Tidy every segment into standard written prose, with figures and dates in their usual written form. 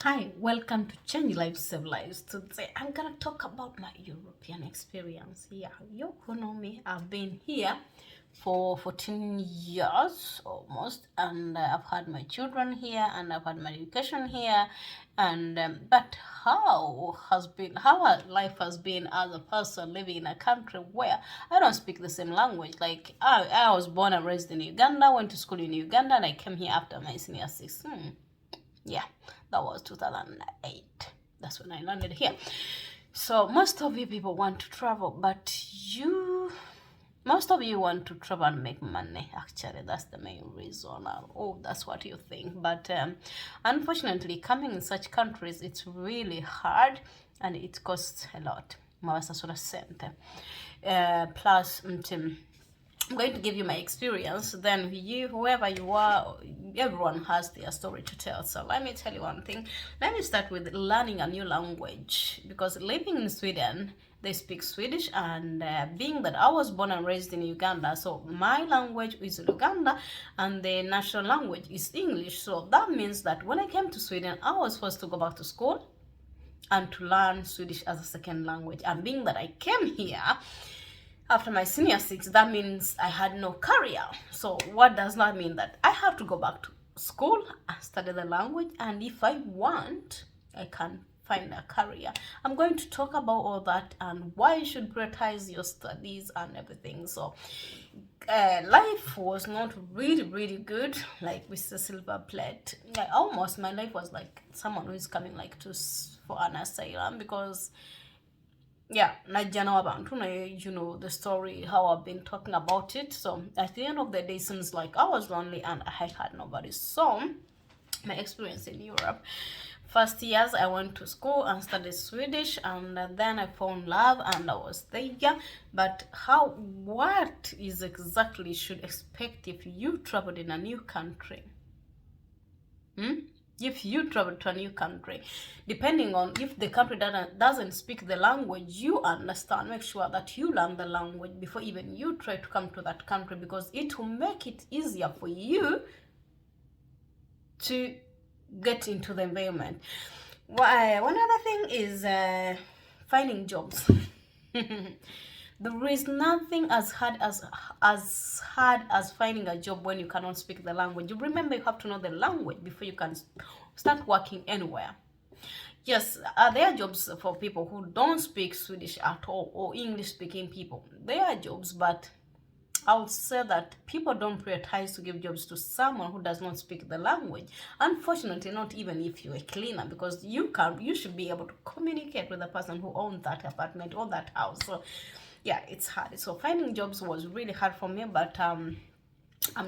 Hi, welcome to Change Lives Save Lives. Today I'm gonna talk about my European experience here. You who know me, I've been here for 14 years almost, and I've had my children here, and I've had my education here, and but how life has been as a person living in a country where I don't speak the same language. Like I was born and raised in Uganda, went to school in Uganda, and I came here after my senior six. Yeah, that was 2008. That's when I landed here. So most of you people want to travel, but most of you want to travel and make money. Actually, that's the main reason. Oh, that's what you think. But unfortunately, coming in such countries, it's really hard and it costs a lot. Mawasa sort of center. Plus, I'm going to give you my experience. Then you, whoever you are, everyone has their story to tell. So let me tell you one thing. Let me start with learning a new language, because living in Sweden, they speak Swedish, and being that I was born and raised in Uganda, so my language is Uganda and the national language is English. So that means that when I came to Sweden, I was forced to go back to school and to learn Swedish as a second language. And being that I came here after my senior six, that means I had no career. So what does that mean? That I have to go back to school and study the language, and if I want, I can find a career. I'm going to talk about all that and why you should prioritize your studies and everything. So life was not really good, like with the silver plate. Almost my life was like someone who is coming like for an asylum, because yeah, najana abantu you know the story, how I've been talking about it. So at the end of the day, seems like I was lonely and I had nobody. So my experience in Europe, first years I went to school and studied Swedish, and then I found love and I was there. But what is exactly should expect if you traveled in a new country? If you travel to a new country, depending on if the country doesn't speak the language you understand, make sure that you learn the language before even you try to come to that country, because it will make it easier for you to get into the environment. One other thing is finding jobs. There is nothing as hard as finding a job when you cannot speak the language. You remember, you have to know the language before you can start working anywhere. Yes, there are jobs for people who don't speak Swedish at all, or English speaking people. There are jobs, but I would say that people don't prioritize to give jobs to someone who does not speak the language. Unfortunately, not even if you're a cleaner, because you should be able to communicate with the person who owns that apartment or that house. So yeah, it's hard. So finding jobs was really hard for me, but I'm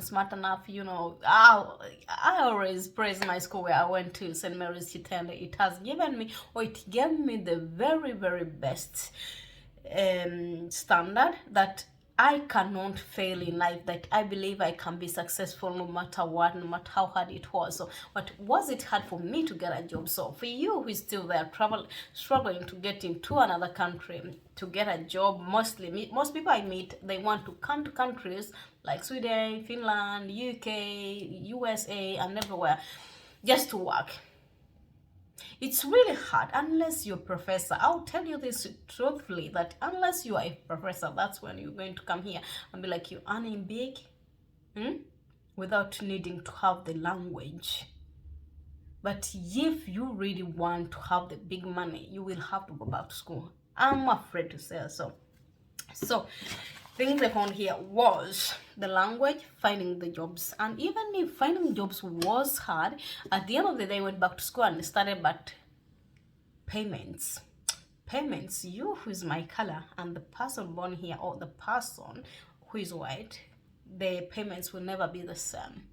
smart enough, you know. I always praise my school where I went to, St. Mary's Kitende. It has given me, or it gave me the very best standard that I cannot fail in life, that I believe I can be successful no matter what, no matter how hard it was. So, but was it hard for me to get a job? So for you who is still there, struggling to get into another country to get a job, most people I meet, they want to come to countries like Sweden, Finland, UK, USA, and everywhere just to work. It's really hard unless you're a professor. I'll tell you this truthfully, that unless you are a professor, that's when you're going to come here and be like, you're earning big without needing to have the language. But if you really want to have the big money, you will have to go back to school. I'm afraid to say so. So things I found here was the language, finding the jobs. And even if finding jobs was hard, at the end of the day I went back to school and started. But payments, you who is my color and the person born here, or the person who is white, the payments will never be the same.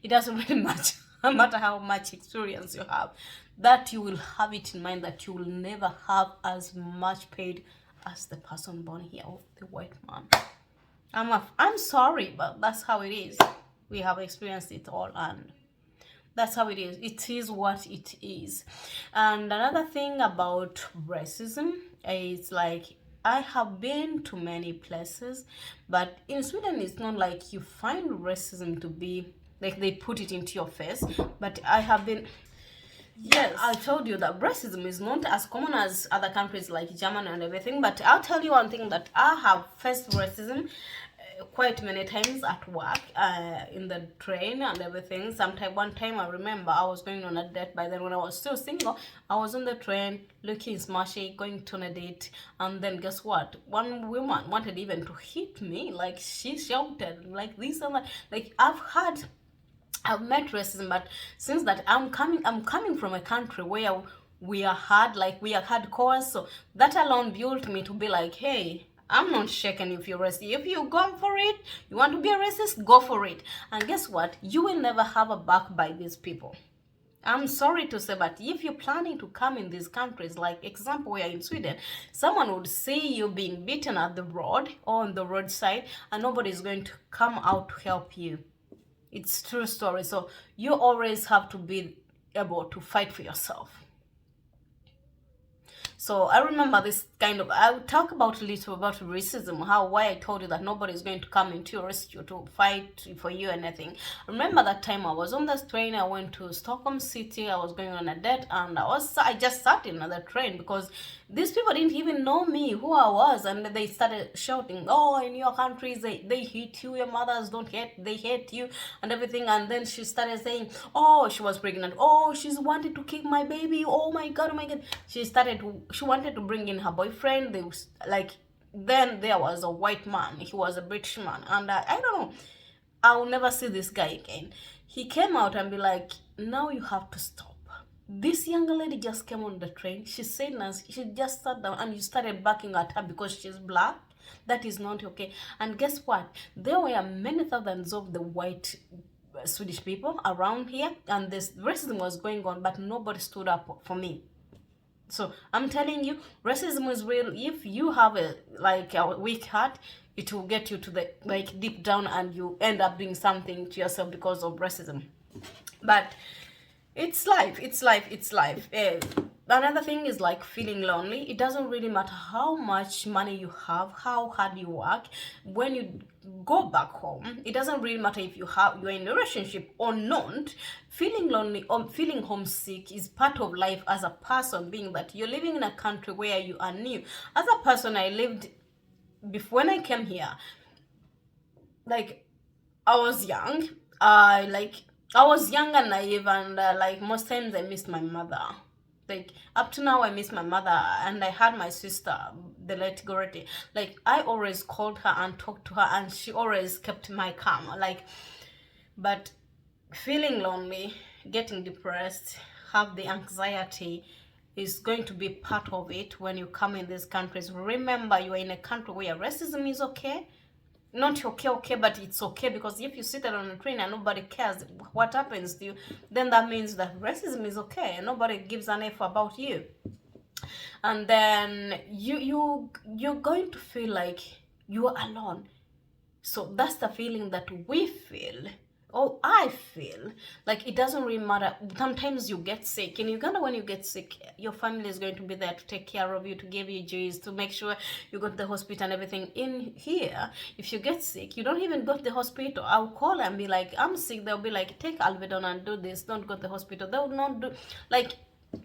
It doesn't really matter no matter how much experience you have, that you will have it in mind that you will never have as much paid as the person born here, or the white man. I'm sorry, but that's how it is. We have experienced it all, and that's how it is. It is what it is. And another thing about racism is, like, I have been to many places, but in Sweden it's not like you find racism to be like they put it into your face. But I have been Yes, I told you that racism is not as common as other countries like Germany and everything, but I'll tell you one thing that I have faced racism quite many times at work, in the train and everything. One time I remember I was going on a date. By then, when I was still single, I was on the train looking smashy, going to a date, and then guess what? One woman wanted even to hit me. Like she shouted like this and that. Like I've met racism, but since that I'm coming from a country where we are hard, like we are hardcore, so that alone built me to be like, hey, I'm not shaking if you're racist. If you go for it, you want to be a racist, go for it. And guess what? You will never have a back by these people. I'm sorry to say, but if you're planning to come in these countries, like example, we are in Sweden, someone would see you being beaten at the road or on the roadside, and nobody is going to come out to help you. It's true story. So you always have to be able to fight for yourself. So I remember this kind of, I would talk about a little about racism, why I told you that nobody is going to come into your rescue to fight for you and anything. I remember that time I was on the train, I went to Stockholm City, I was going on a date, and I just sat in the train because these people didn't even know me, who I was, and they started shouting, oh, in your countries they hate you, your mothers don't hate, they hate you and everything. And then she started saying, oh, she was pregnant, oh, she's wanted to kick my baby, oh my god, she wanted to bring in her boyfriend. They was like, then there was a white man, he was a British man, and I don't know, I'll never see this guy again. He came out and be like, now you have to stop. This young lady just came on the train. She said, she just sat down and you started backing at her because she's black. That is not okay. And guess what? There were many thousands of the white Swedish people around here, and this racism was going on, but nobody stood up for me. So I'm telling you, racism is real. If you have a weak heart, it will get you to the deep down, and you end up doing something to yourself because of racism. But it's life. Another thing is like feeling lonely. It doesn't really matter how much money you have, how hard you work. When you go back home, it doesn't really matter if you're in a relationship or not. Feeling lonely or feeling homesick is part of life as a person, being that you're living in a country where you are new. As a person, I lived before when I came here. Like I was young. I was young and naive, and most times I missed my mother. Like up to now I miss my mother, and I had my sister, the late Gority. Like I always called her and talked to her, and she always kept my calm. But feeling lonely, getting depressed, have the anxiety is going to be part of it when you come in these countries. Remember, you are in a country where racism is okay. Not okay, but it's okay, because if you sit on a train and nobody cares what happens to you, then that means that racism is okay and nobody gives an F about you. And then you're going to feel like you are alone. So that's the feeling that we feel. Oh, I feel like it doesn't really matter. Sometimes you get sick. In Uganda, when you get sick, your family is going to be there to take care of you, to give you juice, to make sure you go to the hospital and everything. In here, if you get sick, you don't even go to the hospital. I'll call and be like, I'm sick. They'll be like, take Alvedon and do this. Don't go to the hospital. They will not do,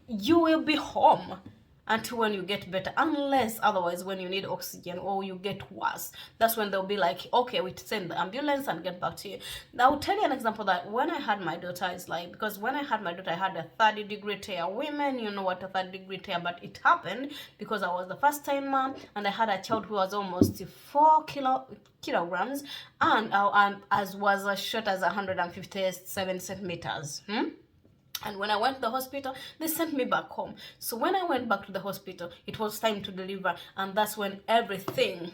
you will be home until when you get better, unless otherwise when you need oxygen or you get worse, that's when they'll be like, okay, we send the ambulance and get back to you. Now I'll tell you an example that when I had my daughter, it's like, because when I had my daughter I had a 30-degree tear. Women, you know what a 30-degree tear, but it happened because I was the first time mom, and I had a child who was almost 4 kilograms and as was as short as 157 centimeters. And when I went to the hospital, they sent me back home. So when I went back to the hospital, it was time to deliver, and that's when everything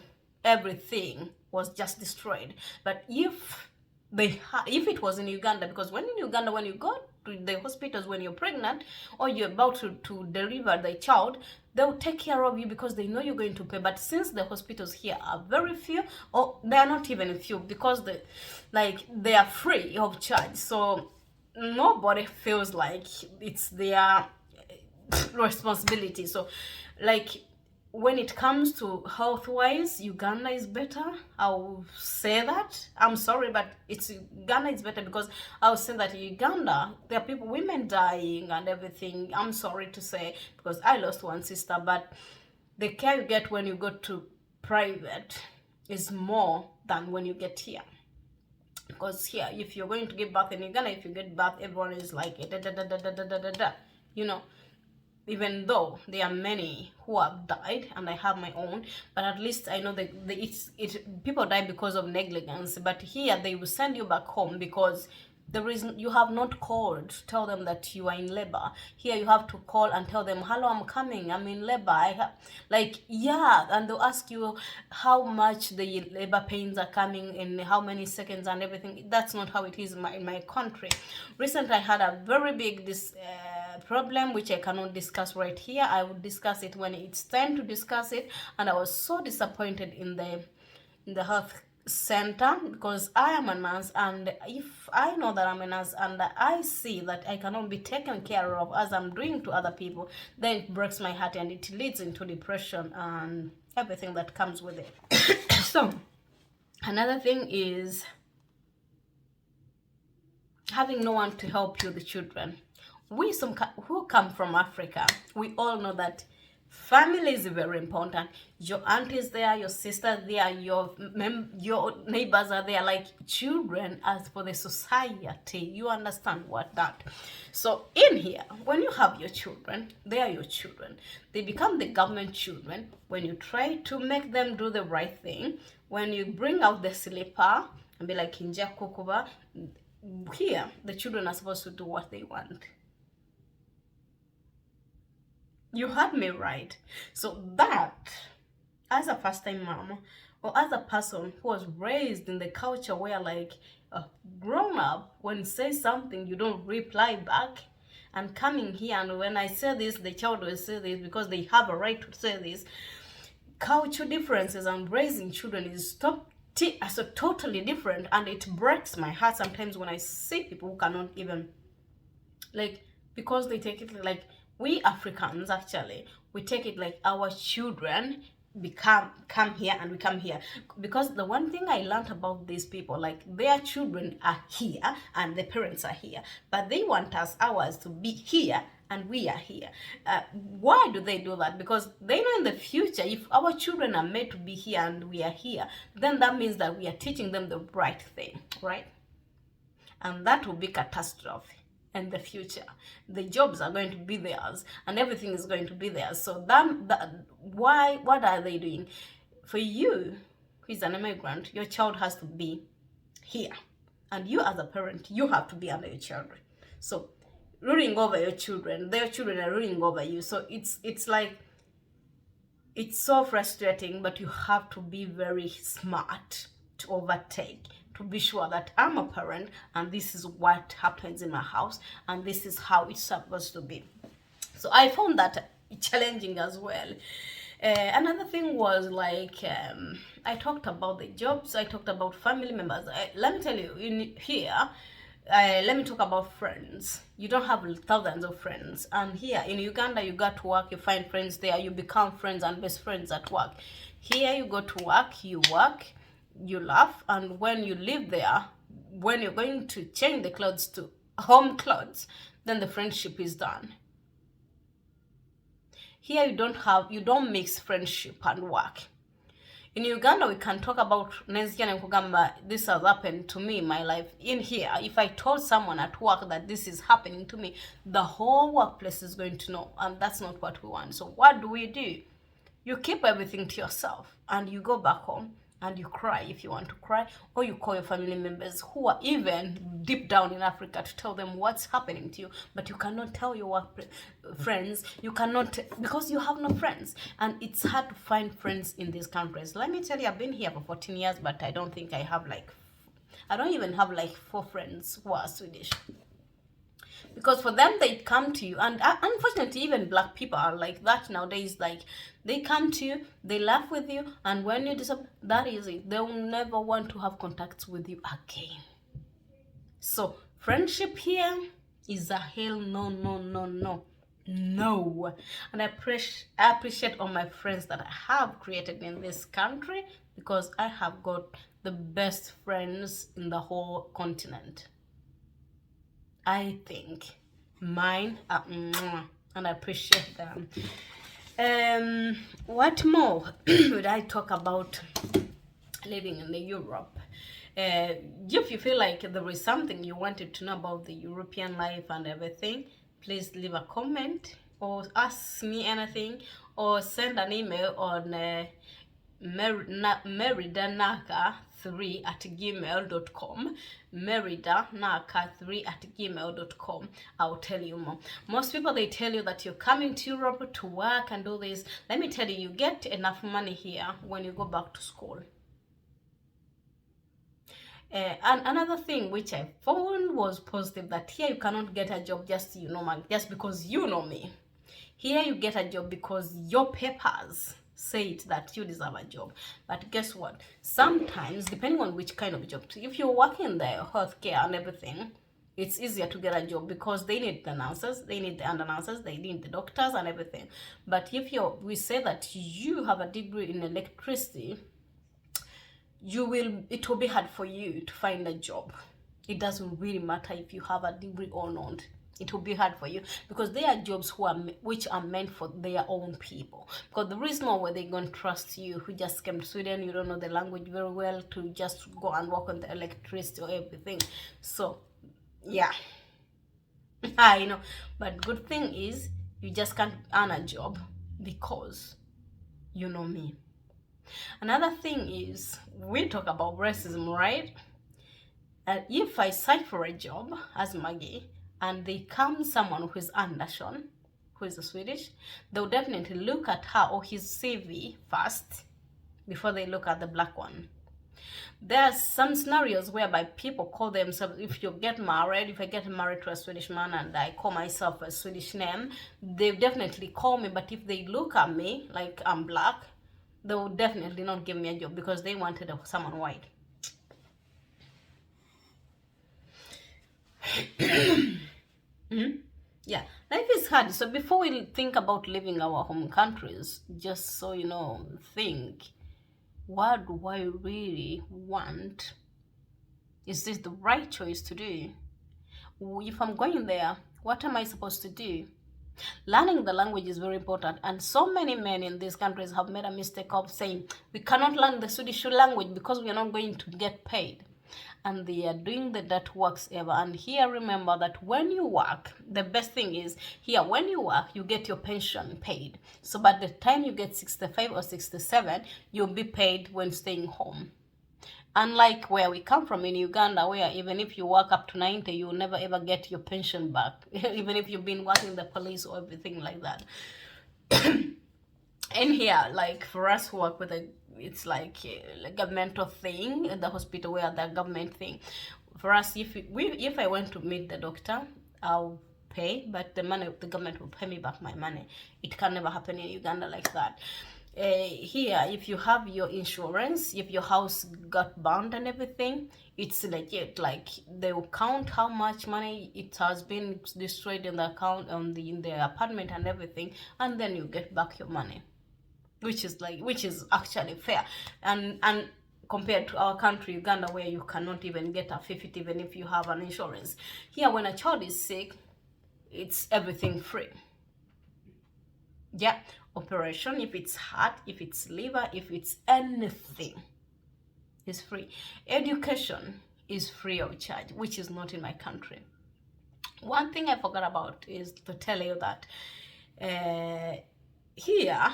was just destroyed. But if it was in Uganda, because when in Uganda, when you go to the hospitals when you're pregnant or you're about to deliver the child, they'll take care of you because they know you're going to pay. But since the hospitals here are very few, or they are not even few, because they are free of charge, so nobody feels like it's their responsibility. So when it comes to health-wise, Uganda is better. I'll say that. I'm sorry, but Uganda is better, because I'll say that in Uganda, there are people, women dying and everything. I'm sorry to say, because I lost one sister, but the care you get when you go to private is more than when you get here. Because here, if you're going to give birth in Uganda, if you get birth, everyone is like, da, da, da, da, da, da, da, da, da. You know, even though there are many who have died, and I have my own, but at least I know that people die because of negligence. But here they will send you back home because the reason you have not called to tell them that you are in labor. Here you have to call and tell them, hello, I'm coming, I'm in labor. And they'll ask you how much the labor pains are coming in how many seconds and everything. That's not how it is in my country. Recently I had a very big problem which I cannot discuss right here. I will discuss it when it's time to discuss it. And I was so disappointed in the health center, because I am a nurse, and if I know that I'm a nurse and I see that I cannot be taken care of as I'm doing to other people, then it breaks my heart and it leads into depression and everything that comes with it. So another thing is having no one to help you, the children. We who come from Africa, we all know that family is very important. Your aunt is there, your sister there, your neighbors are there, like children as for the society. You understand what that? So in here, when you have your children, they are your children. They become the government children. When you try to make them do the right thing, when you bring out the slipper and be like, Inja Kukuba, here the children are supposed to do what they want. You heard me right. So that, as a first-time mom, or as a person who was raised in the culture where, like, grown up, when say something, you don't reply back, and coming here, and when I say this, the child will say this because they have a right to say this. Culture differences and raising children is so totally different, and it breaks my heart sometimes when I see people who cannot even, like, because they take it like, we Africans, actually, we take it like our children come here and we come here. Because the one thing I learned about these people, like, their children are here and the parents are here, but they want ours to be here and we are here. Why do they do that? Because they know in the future, if our children are made to be here and we are here, then that means that we are teaching them the right thing, right? And that will be catastrophe. In the future, the jobs are going to be theirs and everything is going to be theirs. So what are they doing? For you who is an immigrant, your child has to be here, and you as a parent, you have to be under your children. So ruling over your children, their children are ruling over you. So it's like, it's so frustrating, but you have to be very smart to overtake, to be sure that I'm a parent and this is what happens in my house and this is how it's supposed to be. So I found that challenging as well. Another thing was, like, I talked about the jobs, I talked about family members. Let me tell you, in here, let me talk about friends. You don't have thousands of friends. And here in Uganda, you go to work, you find friends there, you become friends and best friends at work. Here you go to work, you laugh, and when you live there, when you're going to change the clothes to home clothes, then the friendship is done. Here you don't mix friendship and work. In Uganda, we can talk about this has happened to me in my life. In here, if I told someone at work that this is happening to me, the whole workplace is going to know, and that's not what we want. So what do? You keep everything to yourself and you go back home and you cry if you want to cry, or you call your family members who are even deep down in Africa to tell them what's happening to you. But you cannot tell your work friends, you cannot, because you have no friends, and it's hard to find friends in these countries. Let me tell you, I've been here for 14 years, but I don't think I don't even have like 4 friends who are Swedish. Because for them, they come to you, and unfortunately, even black people are like that nowadays. Like, they come to you, they laugh with you, and when you disappear, that is it. They will never want to have contacts with you again. So friendship here is a hell no, no, no, no. No. And I appreciate all my friends that I have created in this country, because I have got the best friends in the whole continent. I think mine are and I appreciate them. What more would I talk about living in the Europe? If you feel like there is something you wanted to know about the European life and everything, please leave a comment or ask me anything, or send an email on meridanaka3@gmail.com. meridanaka3@gmail.com. I'll tell you more. Most people, they tell you that you're coming to Europe to work and do this. Let me tell you, you get enough money here when you go back to school. And another thing which I found was positive, that here you cannot get a job just because you know me. Here you get a job because your papers say it that you deserve a job. But guess what? Sometimes, depending on which kind of job, if you're working in the healthcare and everything, it's easier to get a job because they need the nurses, they need the announcers, they need the doctors and everything. But if we say that you have a degree in electricity, it will be hard for you to find a job. It doesn't really matter if you have a degree or not. It will be hard for you, because there are jobs which are meant for their own people. Because there is no way they're going to trust you who just came to Sweden, you don't know the language very well, to just go and work on the electricity or everything. So yeah, I know. But good thing is, you just can't earn a job because you know me. Another thing is, we talk about racism, right? And if I search for a job as Maggie, and they come someone who is Andersson, who is a Swedish, they'll definitely look at her or his CV first before they look at the black one. There are some scenarios whereby people call themselves, if I get married to a Swedish man and I call myself a Swedish name, they definitely call me. But if they look at me like I'm black, they will definitely not give me a job because they wanted someone white. Yeah, life is hard. So before we think about leaving our home countries, just so you know, think, what do I really want? Is this the right choice to do? If I'm going there, what am I supposed to do? Learning the language is very important, and so many men in these countries have made a mistake of saying we cannot learn the Swedish language because we are not going to get paid. And they are doing the dirt works ever. And here, remember that when you work, the best thing is, here when you work, you get your pension paid. So by the time you get 65 or 67, you'll be paid when staying home. Unlike where we come from in Uganda, where even if you work up to 90, you'll never ever get your pension back, even if you've been working the police or everything like that. And here, like for us who work with it's like a governmental thing in the hospital, where the government thing. For us, if I went to meet the doctor, I'll pay, but the government will pay me back my money. It can never happen in Uganda like that. Here, if you have your insurance, if your house got burned and everything, it's legit. Like they will count how much money it has been destroyed in the account, in the apartment and everything, and then you get back your money, which is actually fair. And compared to our country, Uganda, where you cannot even get a 50 even if you have an insurance. Here, when a child is sick, it's everything free. Yeah, operation, if it's heart, if it's liver, if it's anything, is free. Education is free of charge, which is not in my country. One thing I forgot about is to tell you that here,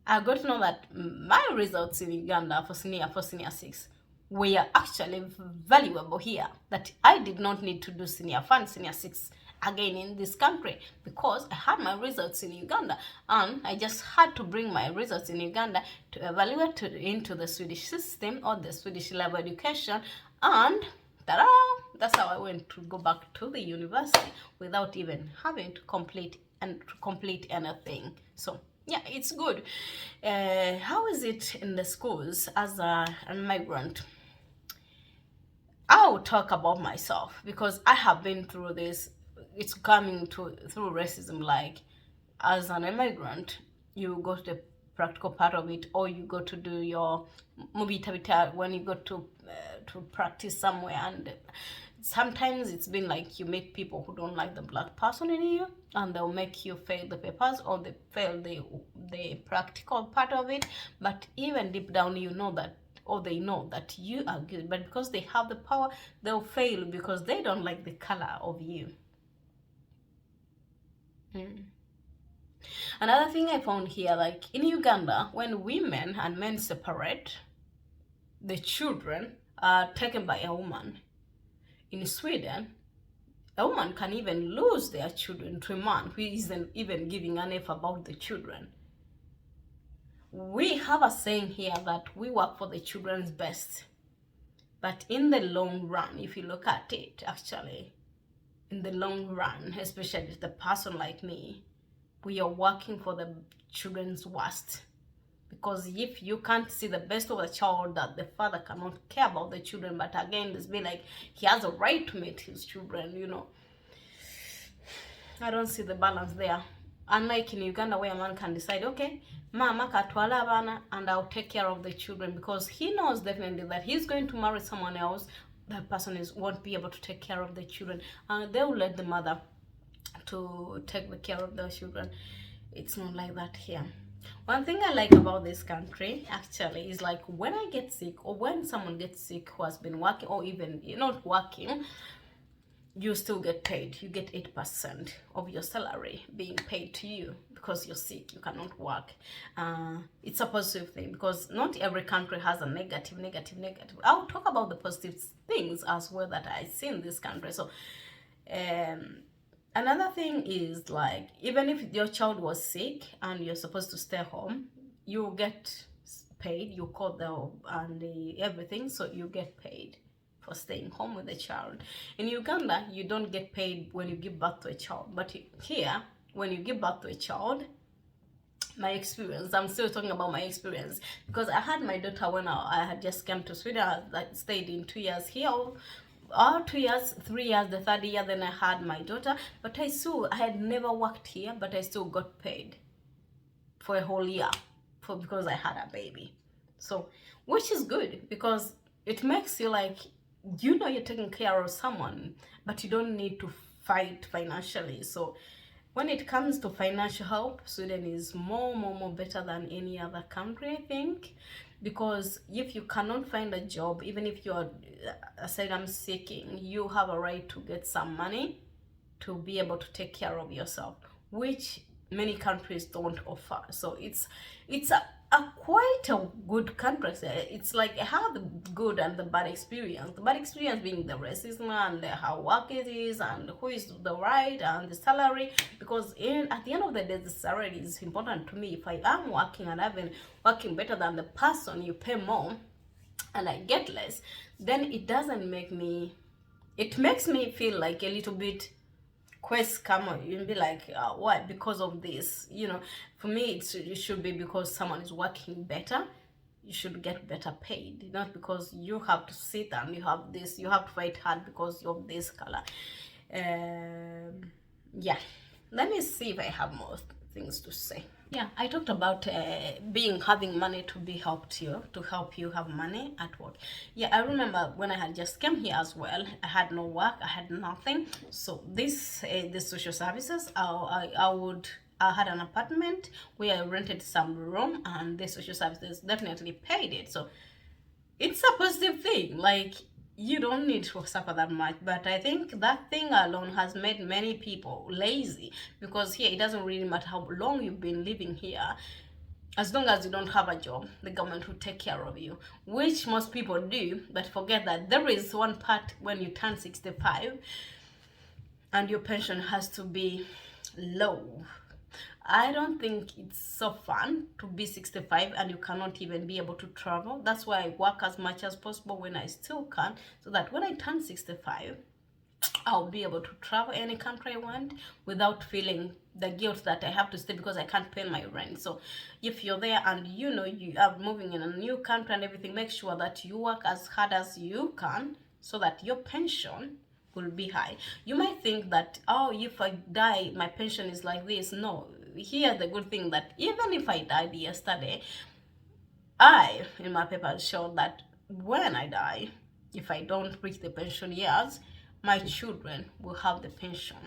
I got to know that my results in Uganda for senior 6 were actually valuable here, that I did not need to do senior 6 again in this country, because I had my results in Uganda, and I just had to bring my results in Uganda to evaluate into the Swedish system or the Swedish level education, and ta-da! That's how I went to go back to the university without even having to complete anything. So yeah, it's good. How is it in the schools as a migrant? I'll talk about myself because I have been through this. It's coming through racism. Like, as an immigrant, you go to the practical part of it, or you go to do your movie when you go to practice somewhere, and sometimes it's been like you meet people who don't like the black person in you, and they'll make you fail the papers, or they fail the practical part of it. But even deep down, you know that, or they know that you are good, but because they have the power, they'll fail because they don't like the color of you. Another thing I found here, like in Uganda, when women and men separate, the children are taken by a woman. In Sweden, a woman can even lose their children to a man who isn't even giving an F about the children. We have a saying here that we work for the children's best. But in the long run, if you look at it, actually, in the long run, especially the person like me, we are working for the children's worst. Because if you can't see the best of the child, that the father cannot care about the children, but again, it's be like he has a right to meet his children, you know. I don't see the balance there. Unlike in Uganda, where a man can decide, okay, mama katwala abana, and I'll take care of the children, because he knows definitely that he's going to marry someone else. That person won't be able to take care of the children, and they will let the mother to take the care of the children. It's not like that here. One thing I like about this country actually is like when I get sick, or when someone gets sick who has been working, or even you're not working, you still get paid. You get 8% of your salary being paid to you because you're sick, you cannot work. It's a positive thing, because not every country has a negative. I'll talk about the positive things as well that I see in this country. So another thing is, like, even if your child was sick and you're supposed to stay home, you get paid. You call them and everything, so you get paid for staying home with the child. In Uganda, you don't get paid when you give birth to a child, but here, when you give birth to a child, my experience, I'm still talking about my experience, because I had my daughter when I had just come to Sweden. I stayed in 2 years here, 2 years, 3 years, the third year, then I had my daughter. But I had never worked here, but I still got paid for a whole year because I had a baby. So, which is good, because it makes you like, you know, you're taking care of someone, but you don't need to fight financially. So when it comes to financial help, Sweden is more better than any other country, I think, because if you cannot find a job, even if you are asylum seeking, you have a right to get some money to be able to take care of yourself, which many countries don't offer. So it's quite a good country. It's like I have the good and the bad experience. The bad experience being the racism and how work it is, and who is the right, and the salary. Because at the end of the day, the salary is important to me. If I am working and I've been working better than the person, you pay more and I get less, then it doesn't make me, it makes me feel like a little bit quest come on, you'll be like, why? Because of this, you know. For me, it should be because someone is working better, you should get better paid, not because you have to sit and you have to fight hard because of this color. Yeah, let me see if I have more things to say. Yeah, I talked about having money to help you have money at work. Yeah, I remember when I had just come here as well, I had no work, I had nothing. So the social services, I had an apartment where I rented some room, and the social services definitely paid it. So it's a positive thing. Like, you don't need to suffer that much. But I think that thing alone has made many people lazy, because here it doesn't really matter how long you've been living here. As long as you don't have a job, the government will take care of you, which most people do, but forget that there is one part when you turn 65 and your pension has to be low. I don't think it's so fun to be 65 and you cannot even be able to travel. That's why I work as much as possible when I still can, so that when I turn 65, I'll be able to travel any country I want without feeling the guilt that I have to stay because I can't pay my rent. So if you're there and you know you are moving in a new country and everything, make sure that you work as hard as you can so that your pension will be high. You might think that, oh, if I die, my pension is like this. No, here the good thing that even if I died yesterday, in my papers show that when I die, if I don't reach the pension years, my children will have the pension.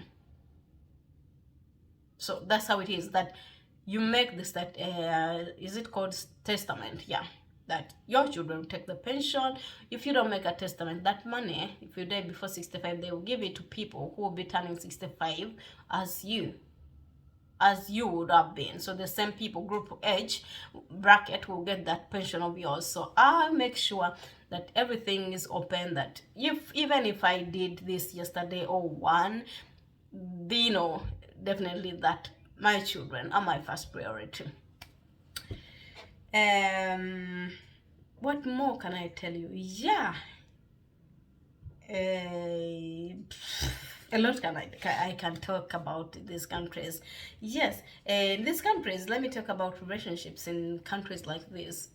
So that's how it is, that you make this, that is it called testament? Yeah, that your children will take the pension. If you don't make a testament, that money, if you die before 65, they will give it to people who will be turning 65 as you would have been. So the same people, group age bracket, will get that pension of yours. So I'll make sure that everything is open, that even if I did this yesterday or one, you know, definitely that my children are my first priority. What more can I tell you? Yeah, a lot I can talk about these countries. Yes, in these countries, let me talk about relationships in countries like this.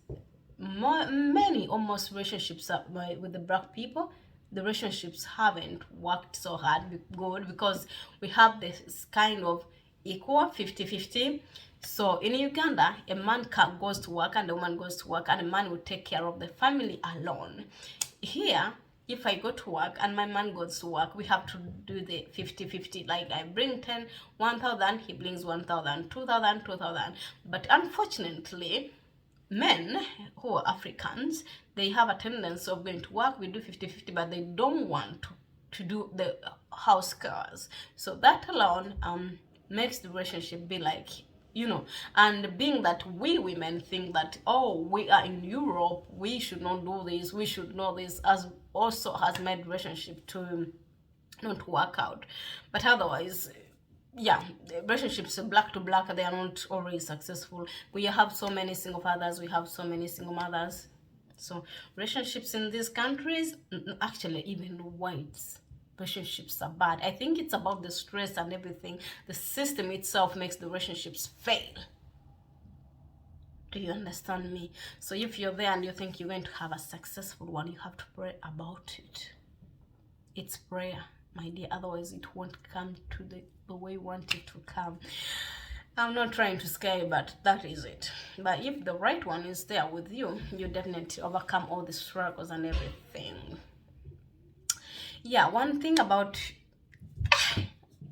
Many almost relationships with the black people, the relationships haven't worked so hard good, because we have this kind of equal 50-50. So in Uganda, a man goes to work and a woman goes to work, and a man will take care of the family alone. Here, if I go to work and my man goes to work, we have to do the 50-50. Like I bring 1,000, he brings 1,000, 2,000, 2,000. But unfortunately, men who are Africans, they have a tendency of going to work, we do 50-50, but they don't want to do the house chores. So that alone makes the relationship be like, you know, and being that we women think that, oh, we are in Europe, we should not do this, we should know this, as also has made relationship to not work out. But otherwise, yeah, relationships black to black, they are not always successful. We have so many single fathers, we have so many single mothers. So relationships in these countries, actually even whites, relationships are bad. I think it's about the stress and everything. The system itself makes the relationships fail. Do you understand me? So if you're there and you think you're going to have a successful one, you have to pray about it. It's prayer, my dear, otherwise it won't come to the way you want it to come. I'm not trying to scare you, but that is it. But if the right one is there with you, you definitely overcome all the struggles and everything. Yeah, one thing about,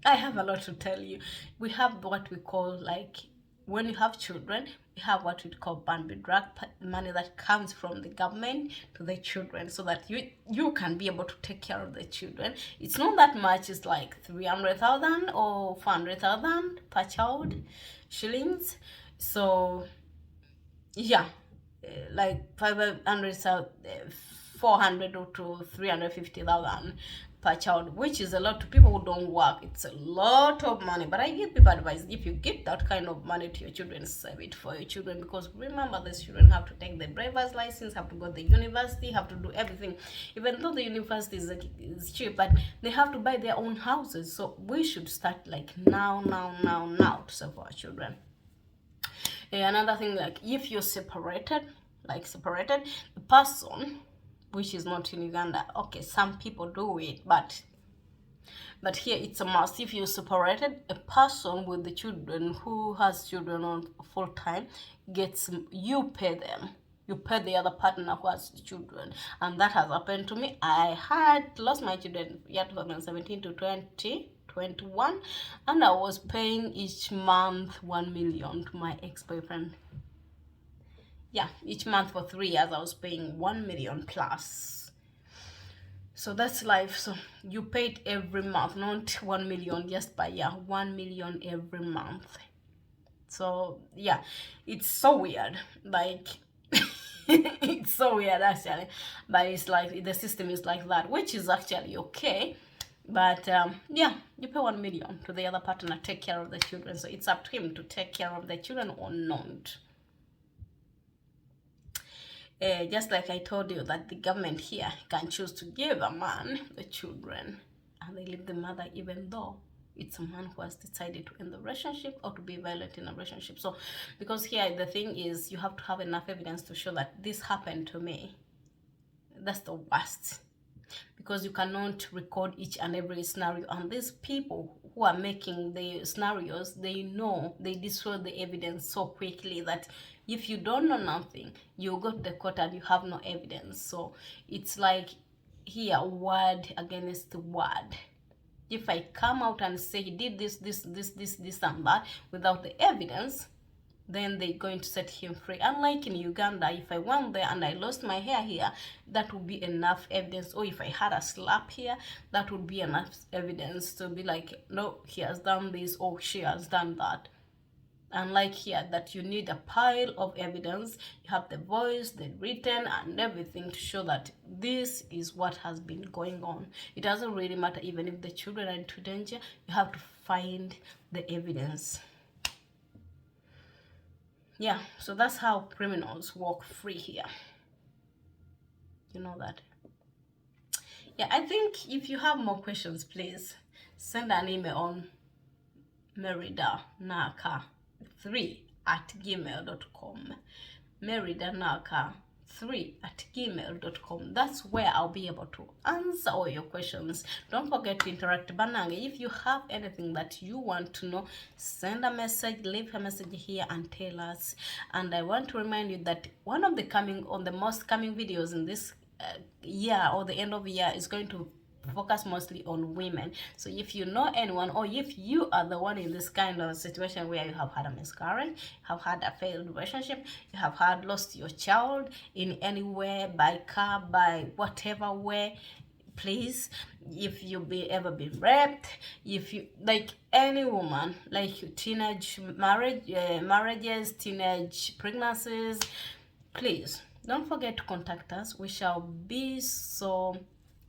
I have a lot to tell you. We have what we call, like, when you have children, we have what we call Bambi drug money that comes from the government to the children, so that you can be able to take care of the children. It's not that much. It's like 300,000 or 400,000 per child shillings. So yeah, like 500,000, 400 to 350,000 per child, which is a lot to people who don't work. It's a lot of money, but I give people advice: if you give that kind of money to your children, save it for your children, because remember, these children have to take the driver's license, have to go to the university, have to do everything. Even though the university is cheap, but they have to buy their own houses. So we should start like now to save our children. Another thing, like if you're separated, the person, which is not in Uganda. Okay, some people do it, but here it's a must. If you're separated, a person with the children who has children on full time gets, you pay them. You pay the other partner who has children, and that has happened to me. I had lost my children year 2017 to 2021, and I was paying each month 1 million to my ex-boyfriend. Yeah, each month for 3 years I was paying 1 million plus. So that's life. So you paid every month, not 1 million just by year, 1 million every month. So yeah, it's so weird, like it's so weird actually, but it's like the system is like that, which is actually okay. But yeah, you pay 1 million to the other partner, take care of the children. So it's up to him to take care of the children or not. Just like I told you that the government here can choose to give a man the children and they leave the mother, even though it's a man who has decided to end the relationship or to be violent in a relationship. So because here the thing is, you have to have enough evidence to show that this happened to me. That's the worst, because you cannot record each and every scenario, and these people who are making the scenarios, they know, they destroy the evidence so quickly that if you don't know nothing, you go to the court and you have no evidence. So it's like here, word against word. If I come out and say he did this, and that without the evidence, then they're going to set him free. Unlike in Uganda, if I went there and I lost my hair here, that would be enough evidence. Or if I had a slap here, that would be enough evidence to be like, no, he has done this or she has done that. Unlike here, that you need a pile of evidence, you have the voice, the written, and everything to show that this is what has been going on. It doesn't really matter even if the children are into danger, you have to find the evidence. Yeah, so that's how criminals walk free here. You know that. Yeah, I think if you have more questions, please send an email on meridanaka3@gmail.com. meridanaka3@gmail.com. That's where I'll be able to answer all your questions. Don't forget to interact. Banange, if you have anything that you want to know, send a message, leave a message here and tell us. And I want to remind you that one of the most coming videos in this year or the end of the year is going to focus mostly on women. So if you know anyone, or if you are the one in this kind of situation where you have had a miscarriage, have had a failed relationship, you have had lost your child in any way, by car, by whatever way, please, if you've ever been raped, if you, like any woman, like teenage marriages, teenage pregnancies, please don't forget to contact us. We shall be so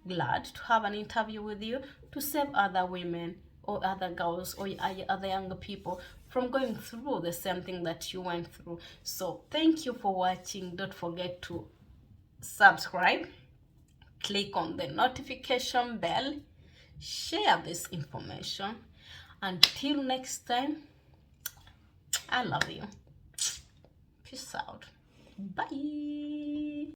glad to have an interview with you to save other women or other girls or other younger people from going through the same thing that you went through. So thank you for watching. Don't forget to subscribe, click on the notification bell, share this information. Until next time, I love you. Peace out.